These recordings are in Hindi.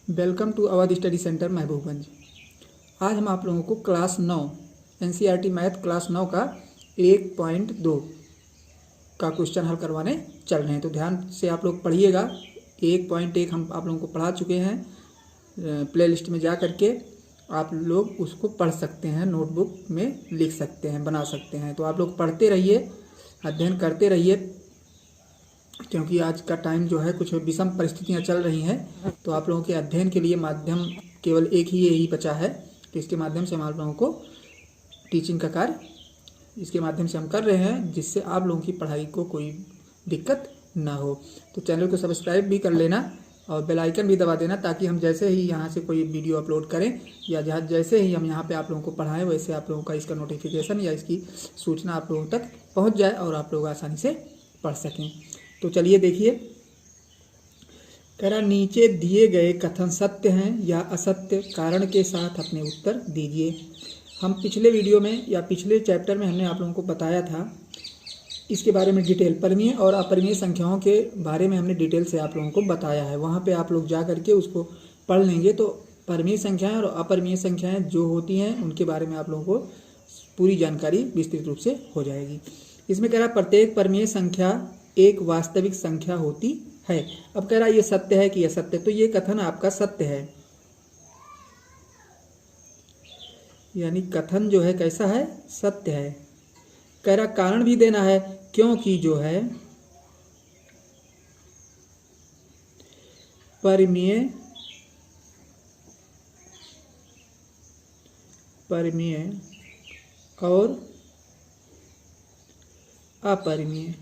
Welcome to Awadh study centre Mahbubganj. आज हम आप लोगों को क्लास 9 एनसीईआरटी मैथ क्लास 9 का 1.2 का क्वेश्चन हल करवाने चल रहे हैं। तो ध्यान से आप लोग पढ़िएगा। 1.1 हम आप लोगों को पढ़ा चुके हैं। प्लेलिस्ट में जा करके आप लोग उसको पढ़ सकते हैं, नोटबुक में लिख सकते हैं, बना सकते हैं। तो आप लोग पढ़ते रहिए, अध्ययन करते रहिए, क्योंकि आज का टाइम जो है कुछ विषम परिस्थितियां चल रही हैं। तो आप लोगों के अध्ययन के लिए माध्यम केवल एक ही यही बचा है कि इसके माध्यम से हम आप लोगों को टीचिंग का कार्य इसके माध्यम से हम कर रहे हैं, जिससे आप लोगों की पढ़ाई को कोई दिक्कत ना हो। तो चैनल को सब्सक्राइब भी कर लेना और बेल आइकन भी दबा देना, ताकि हम जैसे ही यहाँ से कोई वीडियो अपलोड करें या जैसे ही हम यहाँ पे आप लोगों को पढ़ाएं, वैसे आप लोगों का इसका नोटिफिकेशन या इसकी सूचना आप लोगों तक पहुँच जाए और आप लोग आसानी से पढ़ सकें। तो चलिए देखिए, कह रहा नीचे दिए गए कथन सत्य हैं या असत्य, कारण के साथ अपने उत्तर दीजिए। हम पिछले वीडियो में या पिछले चैप्टर में हमने आप लोगों को बताया था इसके बारे में डिटेल, परिमेय और अपरिमेय संख्याओं के बारे में हमने डिटेल से आप लोगों को बताया है। वहाँ पे आप लोग जा करके उसको पढ़ लेंगे तो परिमेय संख्याएं और अपरिमेय संख्याएं जो होती हैं उनके बारे में आप लोगों को पूरी जानकारी विस्तृत रूप से हो जाएगी। इसमें कह रहा प्रत्येक परिमेय संख्या एक वास्तविक संख्या होती है। अब कह रहा ये सत्य है कि असत्य, तो ये कथन आपका सत्य है, यानी कथन जो है कैसा है, सत्य है। कह रहा कारण भी देना है, क्योंकि जो है परिमेय और अपरिमेय,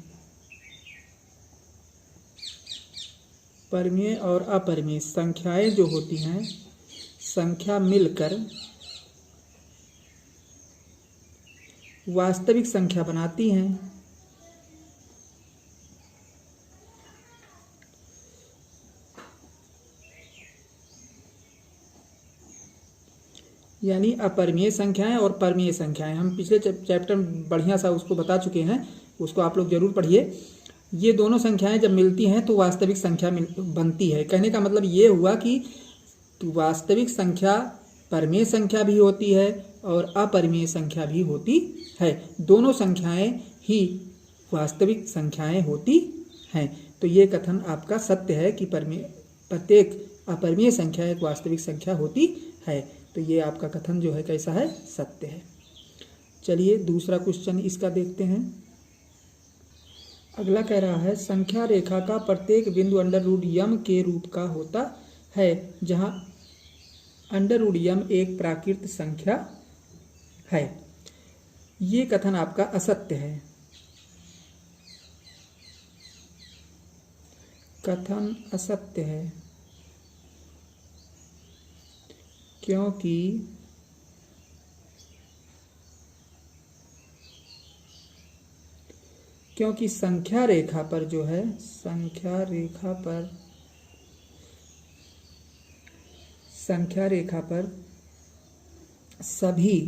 परिमेय और अपरिमेय संख्याएं जो होती हैं, संख्या मिलकर वास्तविक संख्या बनाती हैं। यानी अपरिमेय संख्याएं और परिमेय संख्याएं, हम पिछले चैप्टर में बढ़िया सा उसको बता चुके हैं, उसको आप लोग जरूर पढ़िए। ये दोनों संख्याएं जब मिलती हैं तो वास्तविक संख्या बनती है। कहने का मतलब ये हुआ कि वास्तविक संख्या परिमेय संख्या भी होती है और अपरिमेय संख्या भी होती है। दोनों संख्याएं ही वास्तविक संख्याएं होती हैं। तो ये कथन आपका सत्य है कि प्रत्येक अपरिमेय संख्या एक वास्तविक संख्या होती है। तो ये आपका कथन जो है कैसा है, सत्य है। चलिए दूसरा क्वेश्चन इसका देखते हैं। अगला कह रहा है संख्या रेखा का प्रत्येक बिंदु √m के रूप का होता है, जहां √m एक प्राकृत संख्या है। ये कथन आपका असत्य है। कथन असत्य है क्योंकि संख्या रेखा पर जो है, संख्या रेखा पर सभी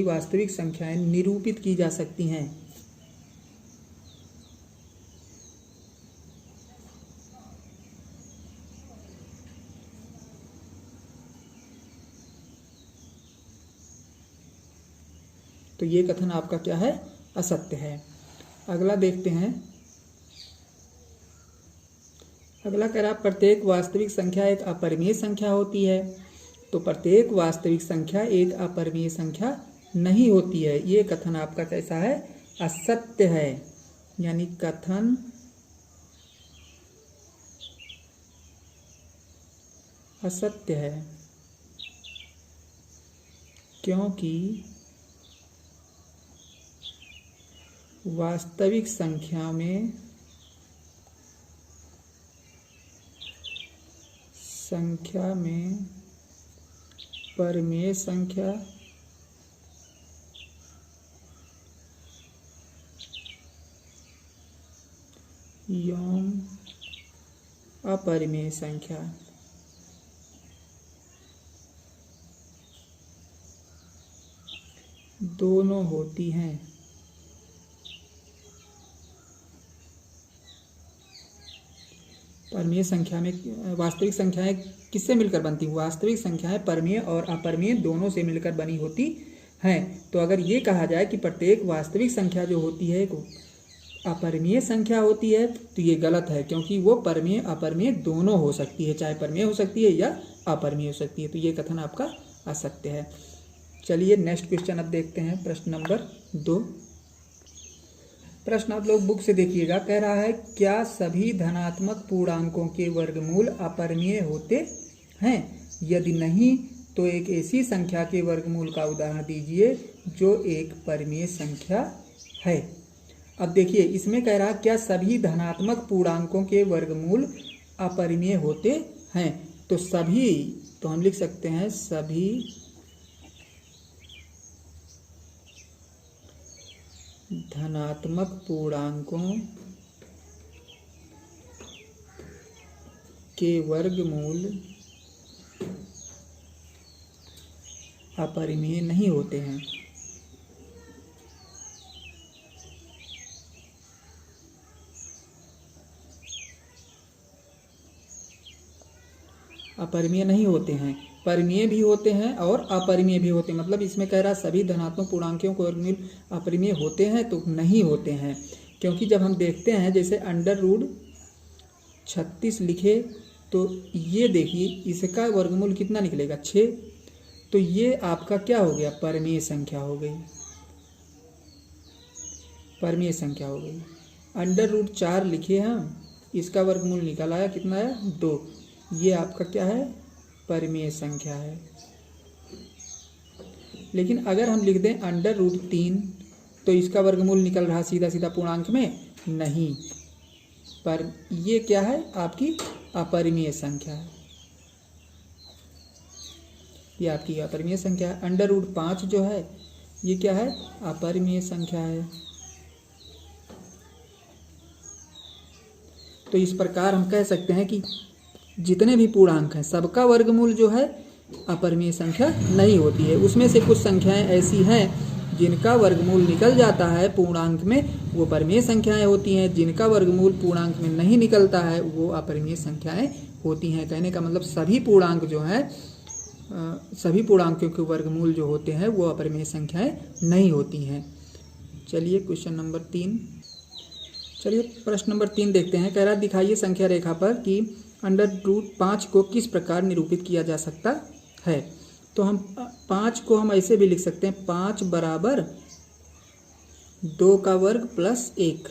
वास्तविक संख्याएं निरूपित की जा सकती हैं। तो ये कथन आपका क्या है, असत्य है। अगला देखते हैं। अगला कह रहा प्रत्येक वास्तविक संख्या एक अपरिमेय संख्या होती है। तो प्रत्येक वास्तविक संख्या एक अपरिमेय संख्या नहीं होती है। ये कथन आपका कैसा है, असत्य है। यानी कथन असत्य है क्योंकि वास्तविक संख्या में परिमेय संख्या एवं अपरिमेय संख्या दोनों होती हैं। परमीय संख्या में वास्तविक संख्याएं किससे मिलकर बनती हैं? वास्तविक संख्याएं परमीय और अपरमीय दोनों से मिलकर बनी होती हैं। तो अगर ये कहा जाए कि प्रत्येक वास्तविक संख्या जो होती है एक अपरमीय संख्या होती है तो ये गलत है, क्योंकि वो परमीय अपरमीय दोनों हो सकती है, चाहे परमीय हो सकती है या अपरमीय हो सकती है। तो ये कथन आपका असत्य है। चलिए नेक्स्ट क्वेश्चन अब देखते हैं, प्रश्न नंबर 2। प्रश्न आप लोग बुक से देखिएगा। कह रहा है क्या सभी धनात्मक पूर्णांकों के वर्गमूल अपरमीय होते हैं? यदि नहीं तो एक ऐसी संख्या के वर्गमूल का उदाहरण दीजिए जो एक परमीय संख्या है। अब देखिए इसमें कह रहा है क्या सभी धनात्मक पूर्णांकों के वर्गमूल अपरिमेय होते हैं। तो सभी, तो हम लिख सकते हैं सभी धनात्मक पूर्णांकों के वर्गमूल अपरिमेय नहीं होते हैं। अपरिमेय नहीं होते हैं, परिमेय भी होते हैं और अपरिमेय भी होते हैं। मतलब इसमें कह रहा है सभी धनात्मक पूर्णांकों के वर्गमूल अपरिमेय होते हैं, तो नहीं होते हैं। क्योंकि जब हम देखते हैं जैसे √36 लिखे तो ये देखिए इसका वर्गमूल कितना निकलेगा 6, तो ये आपका क्या हो गया? परमीय संख्या हो गई, परमीय संख्या हो गई। √4 लिखे हम, इसका वर्गमूल निकल आया कितना है? 2, ये आपका क्या है? परमीय संख्या है। लेकिन अगर हम लिख दें √3 तो इसका वर्गमूल निकल रहा सीधा सीधा पूर्णांक में? नहीं, पर ये क्या है? आपकी अपरिमेय संख्या है, ये आपकी अपरिमेय संख्या है। √5 जो है ये क्या है? अपरिमेय संख्या है। तो इस प्रकार हम कह सकते हैं कि जितने भी पूर्णांक हैं सबका वर्गमूल जो है अपरिमेय संख्या नहीं होती है। उसमें से कुछ संख्याएं ऐसी हैं जिनका वर्गमूल निकल जाता है पूर्णांक में, वो परमीय संख्याएं होती हैं। जिनका वर्गमूल पूर्णांक में नहीं निकलता है वो अपरिमेय संख्याएं होती हैं। कहने का मतलब सभी पूर्णांक जो हैं, सभी पूर्णांकों के वर्गमूल जो होते हैं वो अपरिमेय संख्याएं नहीं होती हैं। चलिए क्वेश्चन नंबर 3, चलिए प्रश्न नंबर 3 देखते हैं। कह रहा है दिखाइए संख्या रेखा पर कि √5 को किस प्रकार निरूपित किया जा सकता है। तो हम 5 को हम ऐसे भी लिख सकते हैं, 5 बराबर 2 का वर्ग प्लस 1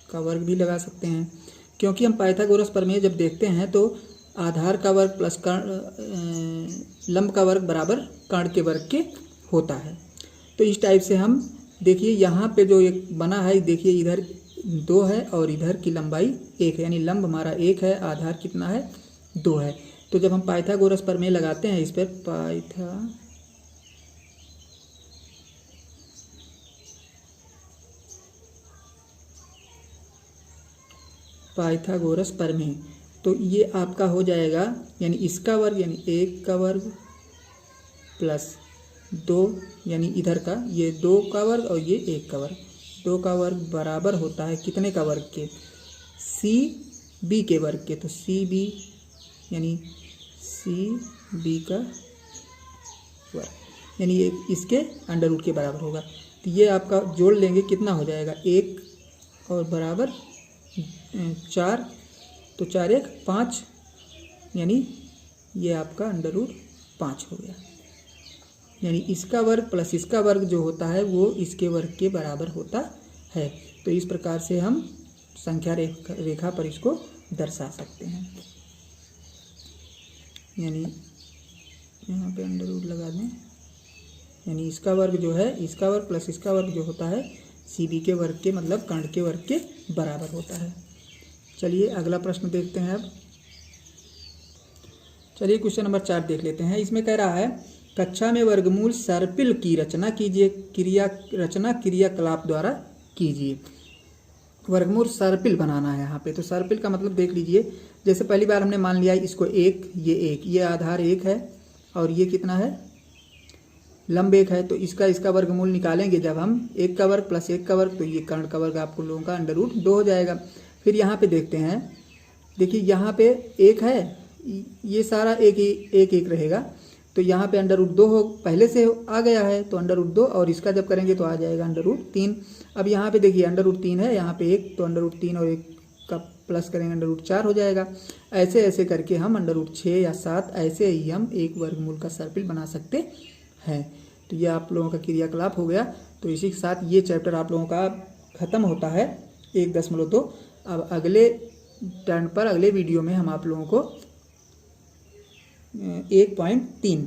का वर्ग भी लगा सकते हैं। क्योंकि हम पाइथागोरस प्रमेय जब देखते हैं तो आधार का वर्ग प्लस लंब का वर्ग बराबर कर्ण के वर्ग के होता है। तो इस टाइप से हम देखिए यहाँ पे जो एक बना है, देखिए इधर 2 है और इधर की लंबाई 1 है, यानी लंब हमारा 1 है, आधार कितना है? 2 है। तो जब हम पाइथागोरस प्रमेय लगाते हैं इस पर पाइथागोरस प्रमेय, तो ये आपका हो जाएगा, यानी इसका वर्ग यानी 1 का वर्ग प्लस 2 यानी इधर का ये 2 का वर्ग और ये 1 का वर्ग, 2 का वर्ग बराबर होता है कितने का वर्ग के? CB के वर्ग के। तो CB यानी CB का वर्ग, यानी ये इसके √ के बराबर होगा। तो ये आपका जोड़ लेंगे कितना हो जाएगा? 1 और बराबर 4, तो 4 1 5, यानी ये आपका √5 हो गया। यानी इसका वर्ग प्लस इसका वर्ग जो होता है वो इसके वर्ग के बराबर होता है। तो इस प्रकार से हम संख्या रेखा पर इसको दर्शा सकते हैं। यानी यहाँ पे √ लगा दें, यानी इसका वर्ग जो है, इसका वर्ग प्लस इसका वर्ग जो होता है CB के वर्ग के मतलब कर्ण के वर्ग के बराबर होता है। चलिए अगला प्रश्न देखते हैं अब। चलिए क्वेश्चन नंबर 4 देख लेते हैं। इसमें कह रहा है कक्षा में वर्गमूल सर्पिल की रचना कीजिए, क्रियाकलाप द्वारा कीजिए। वर्गमूल सर्पिल बनाना है यहाँ पे। तो सर्पिल का मतलब देख लीजिए, जैसे पहली बार हमने मान लिया इसको 1, ये 1, ये आधार 1 है और ये कितना है? लंब 1 है तो इसका वर्गमूल निकालेंगे जब हम 1 का वर्ग प्लस 1 का वर्ग, तो ये कर्ण का वर्ग आप लोगों का √2 हो जाएगा। फिर यहाँ पे देखते हैं, देखिए यहाँ पे 1 है, ये सारा एक रहेगा, तो यहाँ पे √2 हो पहले से आ गया है तो √2, और इसका जब करेंगे तो आ जाएगा √3। अब यहाँ पे देखिए √3 है, यहाँ पे 1, तो √3 और 1 का प्लस करेंगे √4 हो जाएगा। ऐसे ऐसे करके हम √6 या 7 ऐसे ही हम एक वर्गमूल का सर्पिल बना सकते हैं। तो ये आप लोगों का क्रियाकलाप हो गया। तो इसी के साथ ये चैप्टर आप लोगों का ख़त्म होता है 1.2। अब अगले टर्न पर अगले वीडियो में हम आप लोगों को 1.3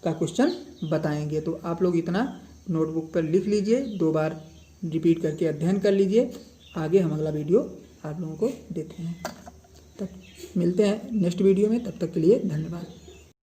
का क्वेश्चन बताएंगे। तो आप लोग इतना नोटबुक पर लिख लीजिए, 2 बार रिपीट करके अध्ययन कर लीजिए। आगे हम अगला वीडियो आप लोगों को देते हैं। तब मिलते हैं नेक्स्ट वीडियो में, तब तक के लिए धन्यवाद।